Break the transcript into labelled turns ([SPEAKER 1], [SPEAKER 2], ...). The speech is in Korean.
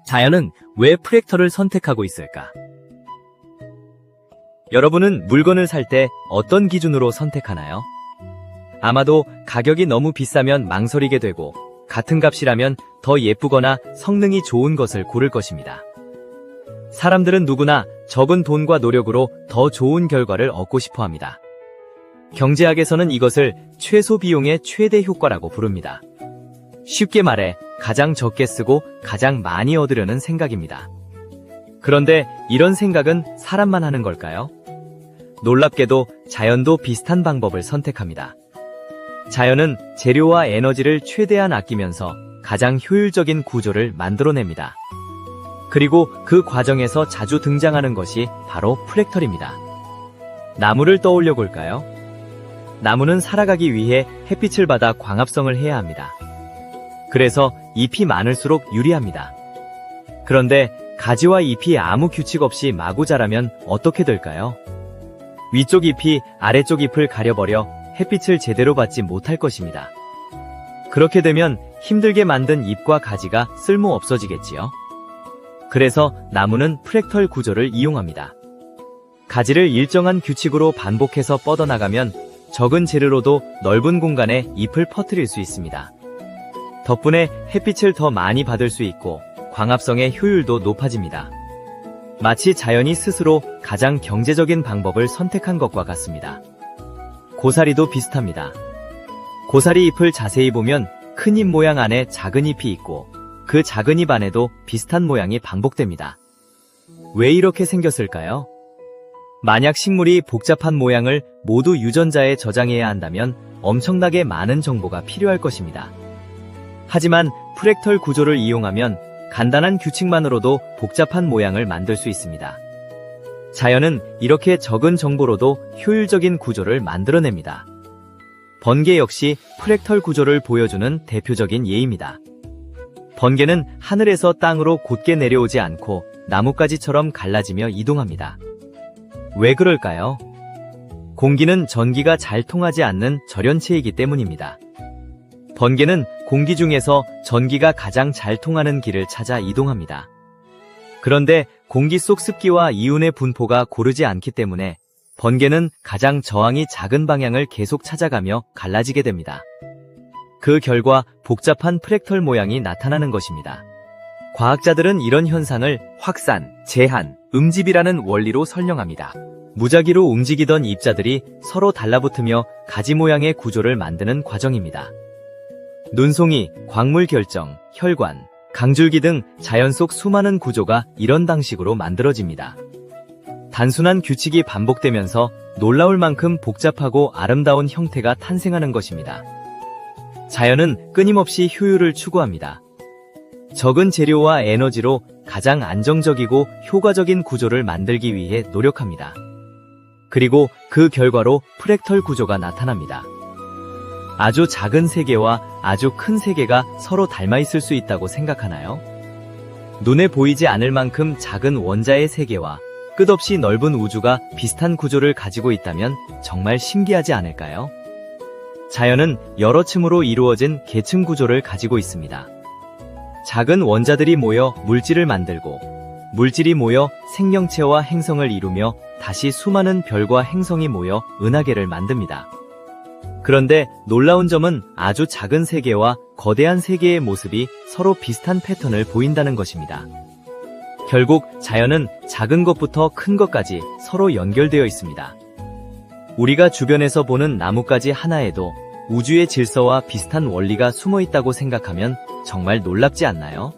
[SPEAKER 1] 자연은 왜 프랙털을 선택하고 있을까? 여러분은 물건을 살 때 어떤 기준으로 선택하나요? 아마도 가격이 너무 비싸면 망설이게 되고 같은 값이라면 더 예쁘거나 성능이 좋은 것을 고를 것입니다. 사람들은 누구나 적은 돈과 노력으로 더 좋은 결과를 얻고 싶어 합니다. 경제학에서는 이것을 최소 비용의 최대 효과라고 부릅니다. 쉽게 말해 가장 적게 쓰고 가장 많이 얻으려는 생각입니다. 그런데 이런 생각은 사람만 하는 걸까요? 놀랍게도 자연도 비슷한 방법을 선택합니다. 자연은 재료와 에너지를 최대한 아끼면서 가장 효율적인 구조를 만들어냅니다. 그리고 그 과정에서 자주 등장하는 것이 바로 프랙털입니다. 나무를 떠올려 볼까요? 나무는 살아가기 위해 햇빛을 받아 광합성을 해야 합니다. 그래서 잎이 많을수록 유리합니다. 그런데 가지와 잎이 아무 규칙 없이 마구 자라면 어떻게 될까요? 위쪽 잎이 아래쪽 잎을 가려버려 햇빛을 제대로 받지 못할 것입니다. 그렇게 되면 힘들게 만든 잎과 가지가 쓸모 없어지겠지요. 그래서 나무는 프랙털 구조를 이용합니다. 가지를 일정한 규칙으로 반복해서 뻗어나가면 적은 재료로도 넓은 공간에 잎을 퍼뜨릴 수 있습니다. 덕분에 햇빛을 더 많이 받을 수 있고 광합성의 효율도 높아집니다. 마치 자연이 스스로 가장 경제적인 방법을 선택한 것과 같습니다. 고사리도 비슷합니다. 고사리 잎을 자세히 보면 큰 잎 모양 안에 작은 잎이 있고 그 작은 잎 안에도 비슷한 모양이 반복됩니다. 왜 이렇게 생겼을까요? 만약 식물이 복잡한 모양을 모두 유전자에 저장해야 한다면 엄청나게 많은 정보가 필요할 것입니다. 하지만 프랙털 구조를 이용하면 간단한 규칙만으로도 복잡한 모양을 만들 수 있습니다. 자연은 이렇게 적은 정보로도 효율적인 구조를 만들어냅니다. 번개 역시 프랙털 구조를 보여주는 대표적인 예입니다. 번개는 하늘에서 땅으로 곧게 내려오지 않고 나뭇가지처럼 갈라지며 이동합니다. 왜 그럴까요? 공기는 전기가 잘 통하지 않는 절연체이기 때문입니다. 번개는 공기 중에서 전기가 가장 잘 통하는 길을 찾아 이동합니다. 그런데 공기 속 습기와 이온의 분포가 고르지 않기 때문에 번개는 가장 저항이 작은 방향을 계속 찾아가며 갈라지게 됩니다. 그 결과 복잡한 프랙털 모양이 나타나는 것입니다. 과학자들은 이런 현상을 확산, 제한, 음집이라는 원리로 설명합니다. 무작위로 움직이던 입자들이 서로 달라붙으며 가지 모양의 구조를 만드는 과정입니다. 눈송이, 광물 결정, 혈관, 강줄기 등 자연 속 수많은 구조가 이런 방식으로 만들어집니다. 단순한 규칙이 반복되면서 놀라울 만큼 복잡하고 아름다운 형태가 탄생하는 것입니다. 자연은 끊임없이 효율을 추구합니다. 적은 재료와 에너지로 가장 안정적이고 효과적인 구조를 만들기 위해 노력합니다. 그리고 그 결과로 프랙털 구조가 나타납니다. 아주 작은 세계와 아주 큰 세계가 서로 닮아 있을 수 있다고 생각하나요? 눈에 보이지 않을 만큼 작은 원자의 세계와 끝없이 넓은 우주가 비슷한 구조를 가지고 있다면 정말 신기하지 않을까요? 자연은 여러 층으로 이루어진 계층 구조를 가지고 있습니다. 작은 원자들이 모여 물질을 만들고 물질이 모여 생명체와 행성을 이루며 다시 수많은 별과 행성이 모여 은하계를 만듭니다. 그런데 놀라운 점은 아주 작은 세계와 거대한 세계의 모습이 서로 비슷한 패턴을 보인다는 것입니다. 결국 자연은 작은 것부터 큰 것까지 서로 연결되어 있습니다. 우리가 주변에서 보는 나뭇가지 하나에도 우주의 질서와 비슷한 원리가 숨어 있다고 생각하면 정말 놀랍지 않나요?